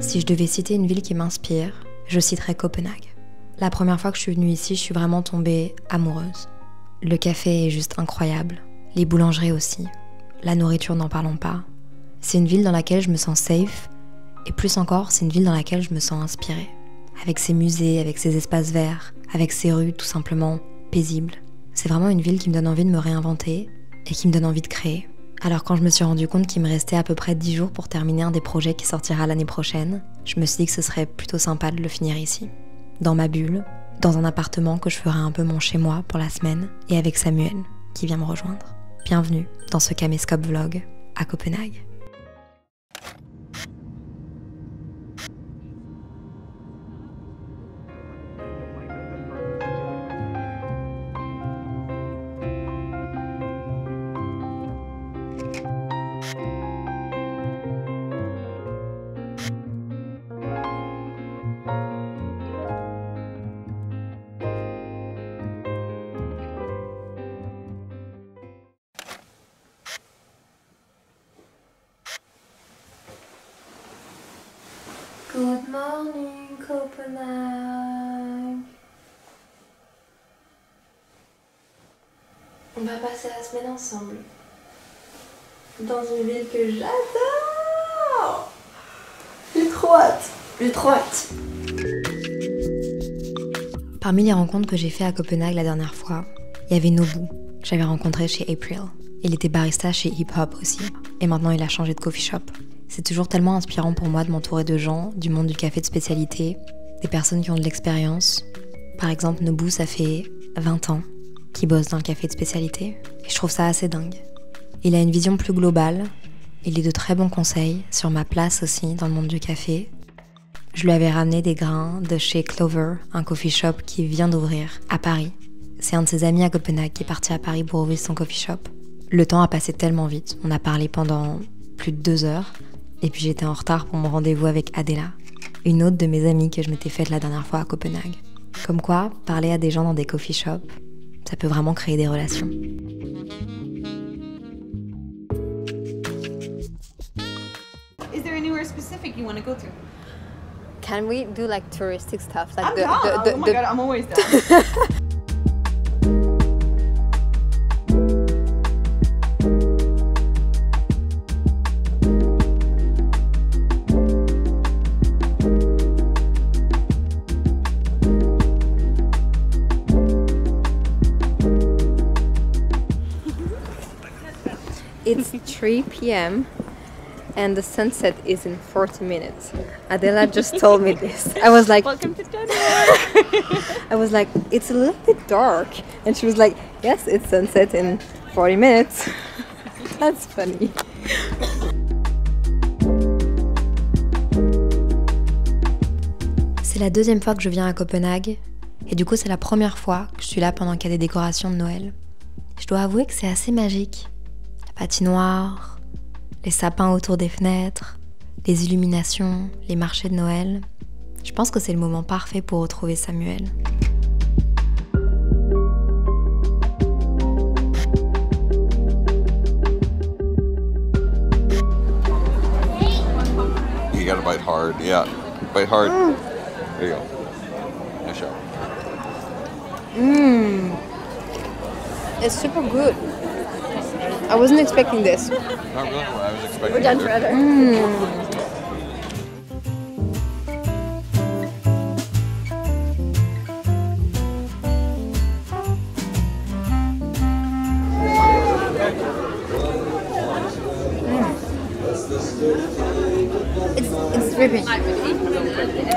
Si je devais citer une ville qui m'inspire, je citerais Copenhague. La première fois que je suis venue ici, je suis vraiment tombée amoureuse. Le café est juste incroyable, les boulangeries aussi, la nourriture n'en parlons pas. C'est une ville dans laquelle je me sens safe, et plus encore, c'est une ville dans laquelle je me sens inspirée. Avec ses musées, avec ses espaces verts, avec ses rues tout simplement paisibles. C'est vraiment une ville qui me donne envie de me réinventer et qui me donne envie de créer. Alors quand je me suis rendu compte qu'il me restait à peu près 10 jours pour terminer un des projets qui sortira l'année prochaine, je me suis dit que ce serait plutôt sympa de le finir ici. Dans ma bulle, dans un appartement que je ferai un peu mon chez-moi pour la semaine, et avec Samuel, qui vient me rejoindre. Bienvenue dans ce Caméscope Vlog à Copenhague. Good morning, Copenhague. On va passer la semaine ensemble. Dans une ville que j'adore. J'ai trop hâte. J'ai trop hâte. Parmi les rencontres que j'ai fait à Copenhague la dernière fois, il y avait Nobu, que j'avais rencontré chez April. Il était barista chez Hip Hop aussi. Et maintenant il a changé de coffee shop. C'est toujours tellement inspirant pour moi de m'entourer de gens du monde du café de spécialité, des personnes qui ont de l'expérience. Par exemple, Nobu, ça fait 20 ans qu'il bosse dans le café de spécialité, et je trouve ça assez dingue. Il a une vision plus globale, il a de très bons conseils sur ma place aussi dans le monde du café. Je lui avais ramené des grains de chez Clover, un coffee shop qui vient d'ouvrir à Paris. C'est un de ses amis à Copenhague qui est parti à Paris pour ouvrir son coffee shop. Le temps a passé tellement vite, on a parlé pendant plus de 2 heures. Et puis j'étais en retard pour mon rendez-vous avec Adela, une autre de mes amies que je m'étais faite la dernière fois à Copenhague. Comme quoi, parler à des gens dans des coffee shops, ça peut vraiment créer des relations. Is there anywhere specific you want to go to? Can we do like touristic stuff? Like I'm down. Oh my god, I'm always down. It's 3 p.m. and the sunset is in 40 minutes. Adela just told me this. I was like, Welcome to Denmark. I was like, it's a little bit dark. And she was like, yes, it's sunset in 40 minutes. That's funny. C'est la deuxième fois que je viens à Copenhague, et du coup c'est la première fois que je suis là pendant qu'il y a des décorations de Noël. Je dois avouer que c'est assez magique. La patinoire, les sapins autour des fenêtres, les illuminations, les marchés de Noël. Je pense que c'est le moment parfait pour retrouver Samuel. You gotta bite hard, yeah. Bite hard. There you go. Nice shot. It's super good. I wasn't expecting this. Not really what I was expecting. We're done forever. It's dripping. I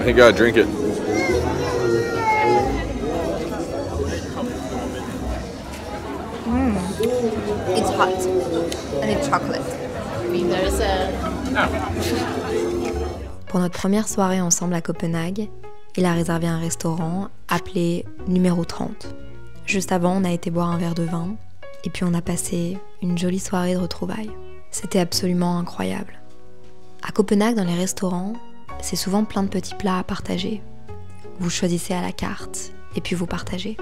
think you gotta drink it. It's hot and it's chocolate. I mean, there's a... Pour notre première soirée ensemble à Copenhague, il a réservé un restaurant appelé Numéro 30. Juste avant, on a été boire un verre de vin et puis on a passé une jolie soirée de retrouvailles. C'était absolument incroyable. À Copenhague, dans les restaurants, c'est souvent plein de petits plats à partager. Vous choisissez à la carte et puis vous partagez.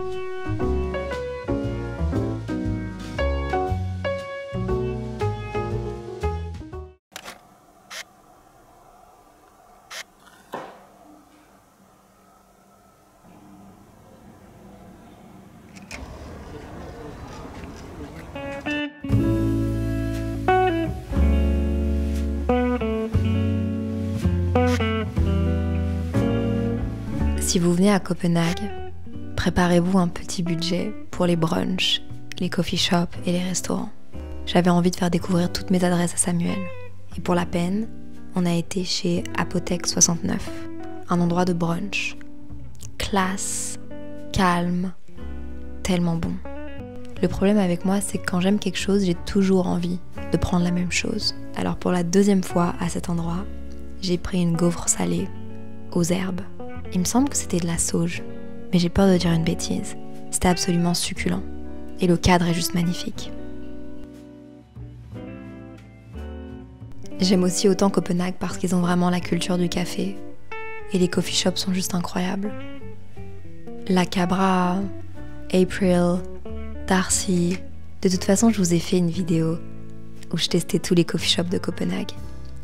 Si vous venez à Copenhague, préparez-vous un petit budget pour les brunchs, les coffee shops et les restaurants. J'avais envie de faire découvrir toutes mes adresses à Samuel. Et pour la peine, on a été chez Apothèque 69, un endroit de brunch. Classe, calme, tellement bon. Le problème avec moi, c'est que quand j'aime quelque chose, j'ai toujours envie de prendre la même chose. Alors pour la deuxième fois à cet endroit, j'ai pris une gaufre salée aux herbes. Il me semble que c'était de la sauge, mais j'ai peur de dire une bêtise. C'était absolument succulent. Et le cadre est juste magnifique. J'aime aussi autant Copenhague parce qu'ils ont vraiment la culture du café. Et les coffee shops sont juste incroyables. La Cabra, April, Darcy. De toute façon, je vous ai fait une vidéo où je testais tous les coffee shops de Copenhague.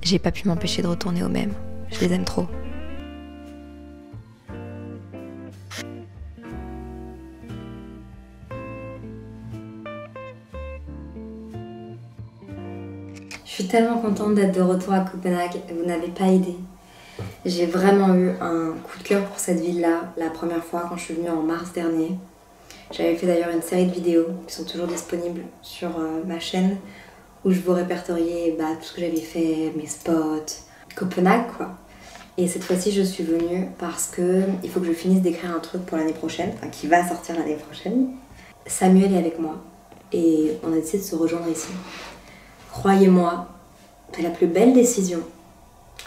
J'ai pas pu m'empêcher de retourner au même. Je les aime trop. Je suis tellement contente d'être de retour à Copenhague, vous n'avez pas idée. J'ai vraiment eu un coup de cœur pour cette ville-là la première fois quand je suis venue en mars dernier. J'avais fait d'ailleurs une série de vidéos qui sont toujours disponibles sur ma chaîne où je vous répertoriais tout ce que j'avais fait, mes spots, Copenhague quoi. Et cette fois-ci je suis venue parce que il faut que je finisse d'écrire un truc pour l'année prochaine, enfin qui va sortir l'année prochaine. Samuel est avec moi et on a décidé de se rejoindre ici. Croyez-moi, c'est la plus belle décision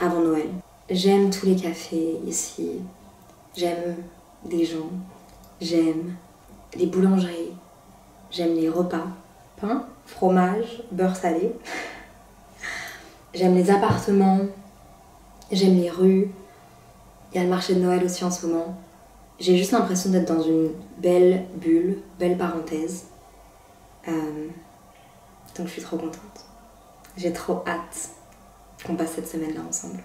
avant Noël. J'aime tous les cafés ici, j'aime les gens, j'aime les boulangeries, j'aime les repas, pain, fromage, beurre salé. J'aime les appartements, j'aime les rues, il y a le marché de Noël aussi en ce moment. J'ai juste l'impression d'être dans une belle bulle, belle parenthèse. Donc je suis trop contente. J'ai trop hâte qu'on passe cette semaine-là ensemble.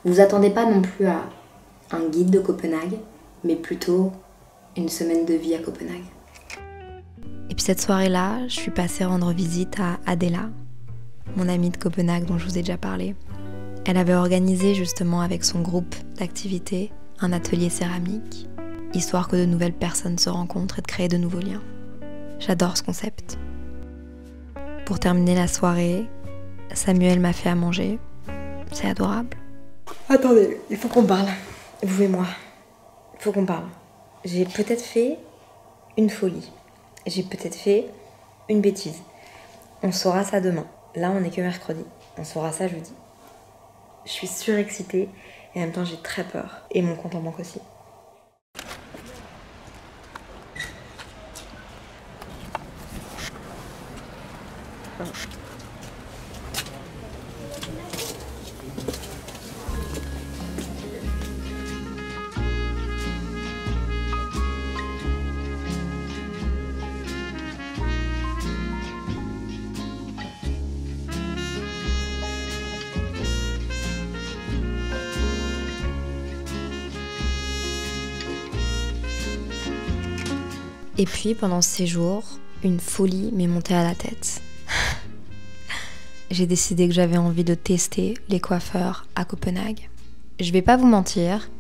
Vous attendez pas non plus à un guide de Copenhague, mais plutôt une semaine de vie à Copenhague. Et puis cette soirée-là, je suis passée rendre visite à Adela, mon amie de Copenhague dont je vous ai déjà parlé. Elle avait organisé justement avec son groupe d'activités un atelier céramique, histoire que de nouvelles personnes se rencontrent et de créer de nouveaux liens. J'adore ce concept. Pour terminer la soirée, Samuel m'a fait à manger. C'est adorable. Attendez, il faut qu'on parle. Vous et moi. Il faut qu'on parle. J'ai peut-être fait une folie. J'ai peut-être fait une bêtise. On saura ça demain. Là, on n'est que mercredi. On saura ça jeudi. Je suis surexcitée et en même temps, j'ai très peur. Et mon compte en banque aussi. Et puis pendant ces jours, une folie m'est montée à la tête. J'ai décidé que j'avais envie de tester les coiffeurs à Copenhague. Je vais pas vous mentir,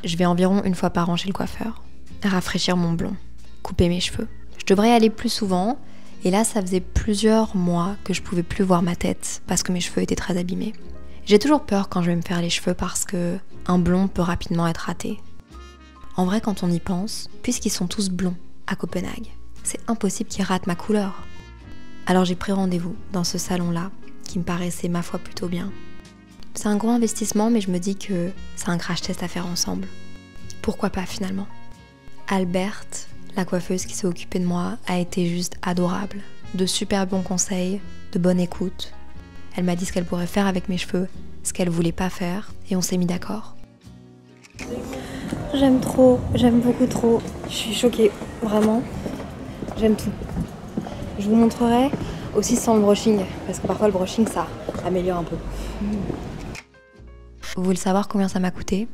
je vais environ une fois par an chez le coiffeur, rafraîchir mon blond, couper mes cheveux. Je devrais y aller plus souvent, et là ça faisait plusieurs mois que je pouvais plus voir ma tête parce que mes cheveux étaient très abîmés. J'ai toujours peur quand je vais me faire les cheveux parce que un blond peut rapidement être raté. En vrai, quand on y pense, puisqu'ils sont tous blonds à Copenhague, c'est impossible qu'ils ratent ma couleur. Alors j'ai pris rendez-vous dans ce salon-là, qui me paraissait ma foi plutôt bien. C'est un gros investissement, mais je me dis que c'est un crash test à faire ensemble. Pourquoi pas finalement? Alberte, la coiffeuse qui s'est occupée de moi, a été juste adorable. De super bons conseils, de bonne écoute. Elle m'a dit ce qu'elle pourrait faire avec mes cheveux, ce qu'elle voulait pas faire, et on s'est mis d'accord. J'aime trop, j'aime beaucoup trop. Je suis choquée, vraiment. J'aime tout. Je vous montrerai aussi sans le brushing, parce que parfois le brushing ça améliore un peu. Vous voulez savoir combien ça m'a coûté?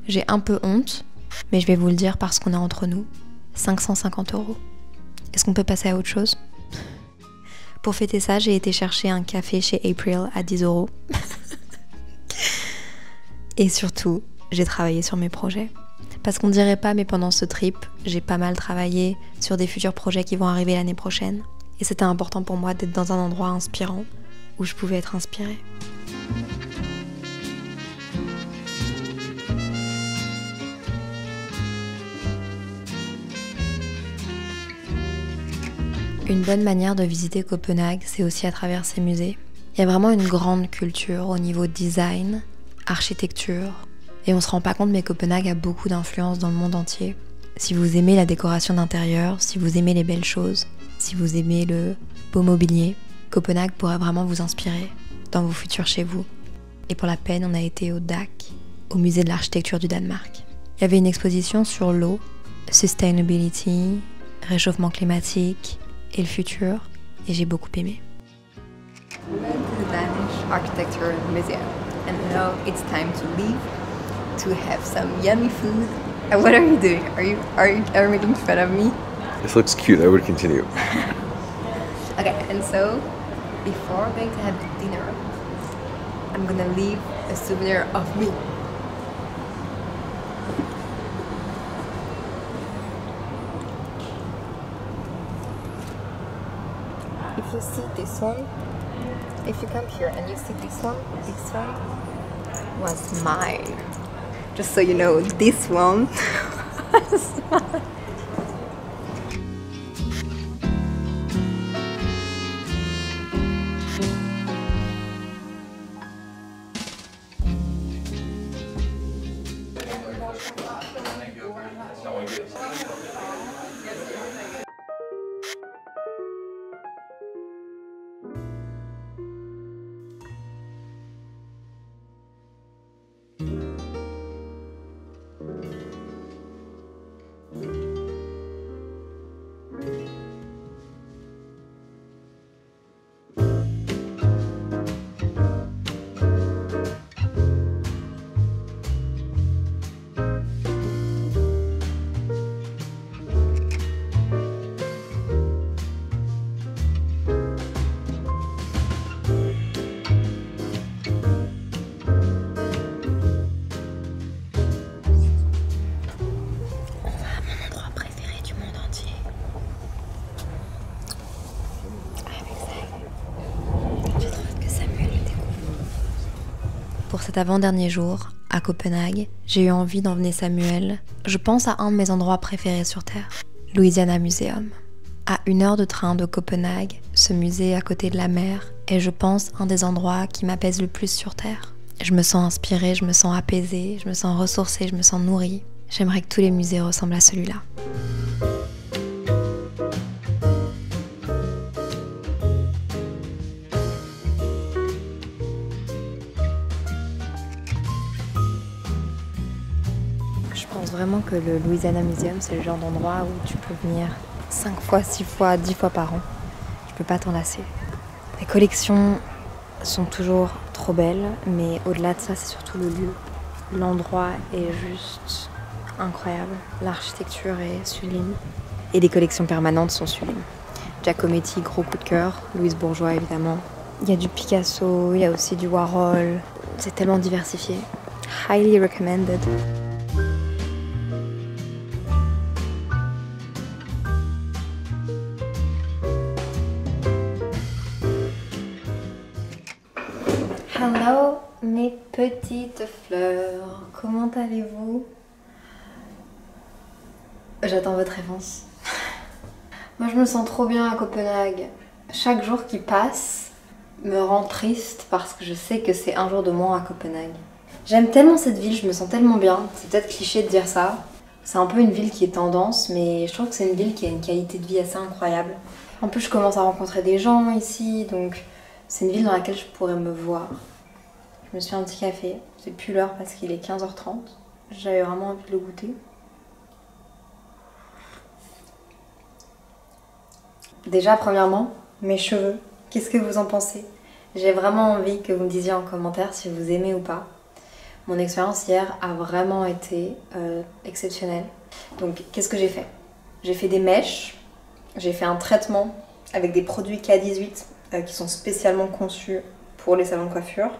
J'ai un peu honte, mais je vais vous le dire parce qu'on est entre nous. 550 €. Est-ce qu'on peut passer à autre chose? Pour fêter ça, j'ai été chercher un café chez April à 10 €. Et surtout, j'ai travaillé sur mes projets. Parce qu'on dirait pas, mais pendant ce trip, j'ai pas mal travaillé sur des futurs projets qui vont arriver l'année prochaine. Et c'était important pour moi d'être dans un endroit inspirant où je pouvais être inspirée. Une bonne manière de visiter Copenhague, c'est aussi à travers ses musées. Il y a vraiment une grande culture au niveau design, architecture, et on se rend pas compte, mais Copenhague a beaucoup d'influence dans le monde entier. Si vous aimez la décoration d'intérieur, si vous aimez les belles choses, si vous aimez le beau mobilier, Copenhague pourrait vraiment vous inspirer dans vos futurs chez vous. Et pour la peine, on a été au DAC, au musée de l'architecture du Danemark. Il y avait une exposition sur l'eau, sustainability, réchauffement climatique et le futur, et j'ai beaucoup aimé. We went to the Danish Architecture Museum, and now it's time to leave to have some yummy food. And what are you doing? Are you making fun of me? This looks cute. I would continue. Okay, and so before going to have dinner, I'm gonna leave a souvenir of me. If you see this one, if you come here and you see this one was mine. Just so you know, this one was mine. Pour cet avant-dernier jour, à Copenhague, j'ai eu envie d'emmener Samuel, je pense à un de mes endroits préférés sur Terre, Louisiana Museum. À 1 heure de train de Copenhague, ce musée à côté de la mer est, je pense, un des endroits qui m'apaise le plus sur Terre. Je me sens inspirée, je me sens apaisée, je me sens ressourcée, je me sens nourrie. J'aimerais que tous les musées ressemblent à celui-là. Je pense vraiment que le Louisiana Museum, c'est le genre d'endroit où tu peux venir 5 fois, 6 fois, 10 fois par an. Tu peux pas t'en lasser. Les collections sont toujours trop belles, mais au-delà de ça, c'est surtout le lieu. L'endroit est juste incroyable. L'architecture est sublime. Et les collections permanentes sont sublimes. Giacometti, gros coup de cœur. Louise Bourgeois, évidemment. Il y a du Picasso, il y a aussi du Warhol. C'est tellement diversifié. Highly recommended. Hello mes petites fleurs, comment allez-vous? J'attends votre réponse. Moi je me sens trop bien à Copenhague. Chaque jour qui passe me rend triste parce que je sais que c'est un jour de moins à Copenhague. J'aime tellement cette ville, je me sens tellement bien. C'est peut-être cliché de dire ça. C'est un peu une ville qui est tendance, mais je trouve que c'est une ville qui a une qualité de vie assez incroyable. En plus je commence à rencontrer des gens ici, donc c'est une ville dans laquelle je pourrais me voir. Je me suis fait un petit café, c'est plus l'heure parce qu'il est 15h30. J'avais vraiment envie de le goûter. Déjà, premièrement, mes cheveux, qu'est-ce que vous en pensez? J'ai vraiment envie que vous me disiez en commentaire si vous aimez ou pas. Mon expérience hier a vraiment été exceptionnelle. Donc, qu'est-ce que j'ai fait? J'ai fait des mèches, j'ai fait un traitement avec des produits K18 qui sont spécialement conçus pour les salons de coiffure.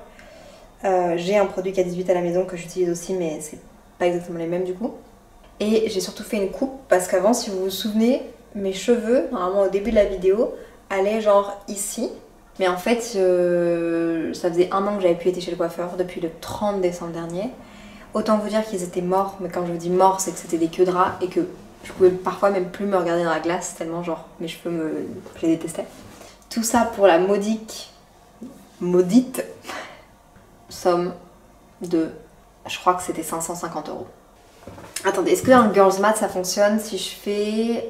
J'ai un produit K18 à la maison que j'utilise aussi, mais c'est pas exactement les mêmes du coup. Et j'ai surtout fait une coupe parce qu'avant, si vous vous souvenez, mes cheveux, normalement au début de la vidéo, allaient genre ici. Mais en fait, ça faisait 1 an que j'avais plus été chez le coiffeur, depuis le 30 décembre dernier. Autant vous dire qu'ils étaient morts, mais quand je vous dis morts, c'est que c'était des queues de rats et que je pouvais parfois même plus me regarder dans la glace tellement genre mes cheveux je les détestais. Tout ça pour la maudite somme de, je crois que c'était 550 €. Attendez, est-ce qu'un girls math ça fonctionne si je fais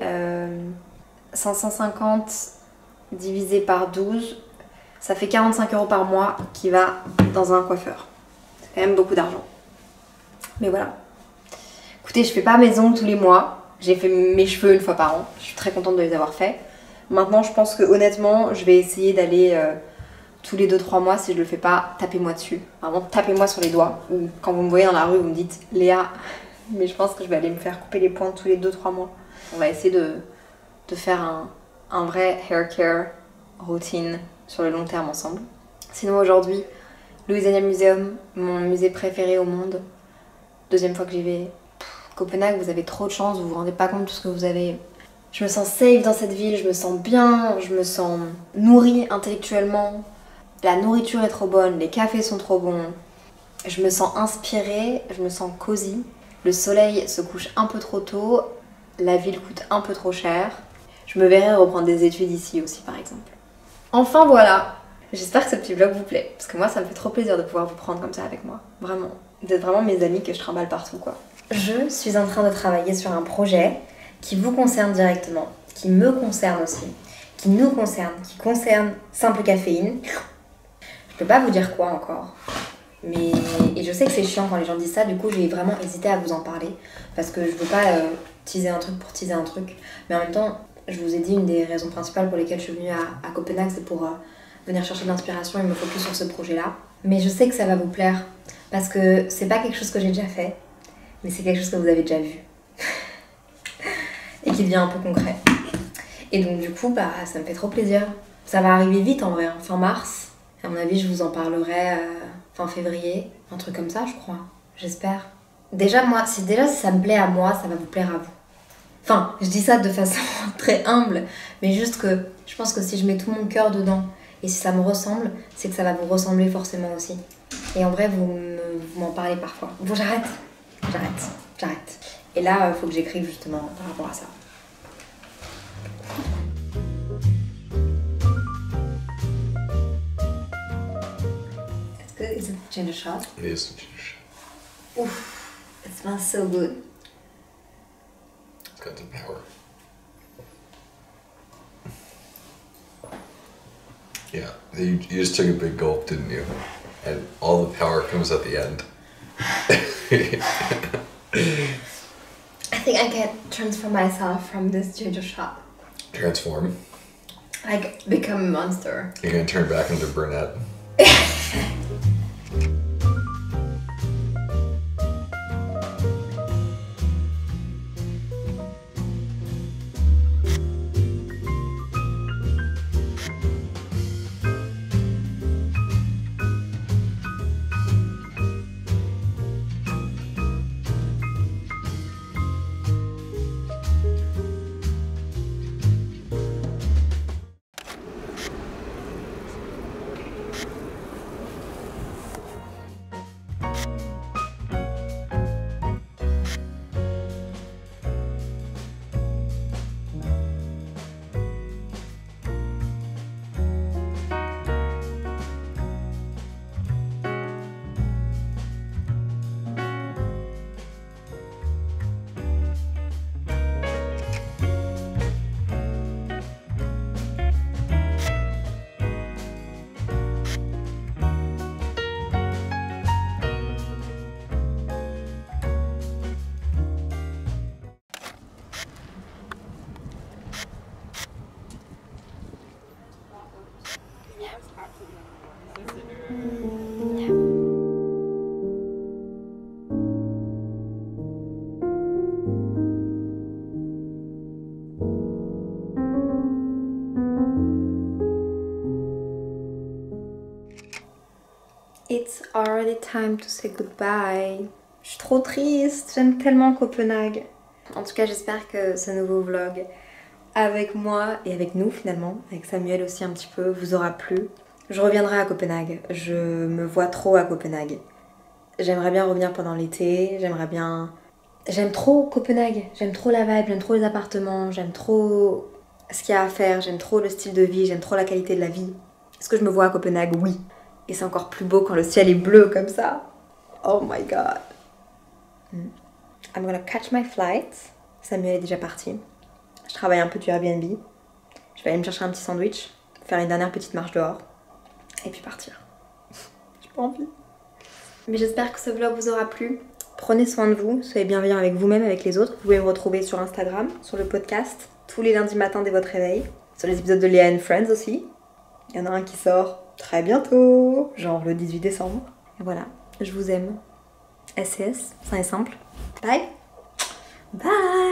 550 divisé par 12, ça fait 45 € par mois qui va dans un coiffeur. C'est quand même beaucoup d'argent. Mais voilà. Écoutez, je fais pas mes ongles tous les mois. J'ai fait mes cheveux 1 fois par an. Je suis très contente de les avoir faits. Maintenant, je pense que honnêtement, je vais essayer d'aller tous les 2-3 mois. Si je le fais pas, tapez-moi dessus. Vraiment, tapez-moi sur les doigts. Ou quand vous me voyez dans la rue, vous me dites Léa. Mais je pense que je vais aller me faire couper les pointes tous les 2-3 mois. On va essayer de faire un vrai hair care routine sur le long terme ensemble. Sinon aujourd'hui, Louisiana Museum, mon musée préféré au monde. 2e fois que j'y vais. Copenhague, vous avez trop de chance, vous vous rendez pas compte de tout ce que vous avez. Je me sens safe dans cette ville, je me sens bien, je me sens nourrie intellectuellement. La nourriture est trop bonne, les cafés sont trop bons. Je me sens inspirée, je me sens cosy. Le soleil se couche un peu trop tôt, la ville coûte un peu trop cher. Je me verrai reprendre des études ici aussi par exemple. Enfin voilà, j'espère que ce petit vlog vous plaît, parce que moi ça me fait trop plaisir de pouvoir vous prendre comme ça avec moi, vraiment. Vous êtes vraiment mes amis que je trimballe partout quoi. Je suis en train de travailler sur un projet qui vous concerne directement, qui me concerne aussi, qui nous concerne, qui concerne Simple Caféine. Je peux pas vous dire quoi encore, mais et je sais que c'est chiant quand les gens disent ça, du coup j'ai vraiment hésité à vous en parler, parce que je veux pas teaser un truc pour teaser un truc, mais en même temps, je vous ai dit, une des raisons principales pour lesquelles je suis venue à Copenhague, c'est pour venir chercher de l'inspiration et me focus sur ce projet-là. Mais je sais que ça va vous plaire, parce que c'est pas quelque chose que j'ai déjà fait, mais c'est quelque chose que vous avez déjà vu. Et qui devient un peu concret. Et donc du coup, bah, ça me fait trop plaisir. Ça va arriver vite en vrai, hein, fin mars. À mon avis, je vous en parlerai fin février, un truc comme ça, je crois. J'espère. Déjà, moi, si ça me plaît à moi, ça va vous plaire à vous. Enfin, je dis ça de façon très humble, mais juste que je pense que si je mets tout mon cœur dedans et si ça me ressemble, c'est que ça va vous ressembler forcément aussi. Et en vrai, vous m'en parlez parfois. Bon, j'arrête. Et là, il faut que j'écrive justement par rapport à ça. Est-ce que c'est ginger shot? It is some ginger shot. Oof, it smells so good. It's got some power. Yeah, you just took a big gulp, didn't you? And all the power comes at the end. I think I can transform myself from this ginger shot. Transform. Like, become a monster. You're gonna turn back into brunette. It's already time to say goodbye. Je suis trop triste, j'aime tellement Copenhague. En tout cas, j'espère que ce nouveau vlog avec moi et avec nous finalement, avec Samuel aussi un petit peu, vous aura plu. Je reviendrai à Copenhague, je me vois trop à Copenhague. J'aimerais bien revenir pendant l'été, j'aime trop Copenhague, j'aime trop la vibe, j'aime trop les appartements, j'aime trop ce qu'il y a à faire, j'aime trop le style de vie, j'aime trop la qualité de la vie. Est-ce que je me vois à Copenhague? Oui. Et c'est encore plus beau quand le ciel est bleu comme ça. Oh my god. I'm gonna catch my flight. Samuel est déjà parti. Je travaille un peu du Airbnb. Je vais aller me chercher un petit sandwich, faire une dernière petite marche dehors et puis partir. J'ai pas envie. Mais j'espère que ce vlog vous aura plu. Prenez soin de vous, soyez bienveillants avec vous-même, avec les autres. Vous pouvez me retrouver sur Instagram, sur le podcast, tous les lundis matins dès votre réveil. Sur les épisodes de Léa and Friends aussi. Il y en a un qui sort très bientôt, genre le 18 décembre. Et voilà, je vous aime. SCS, sain et simple. Bye. Bye.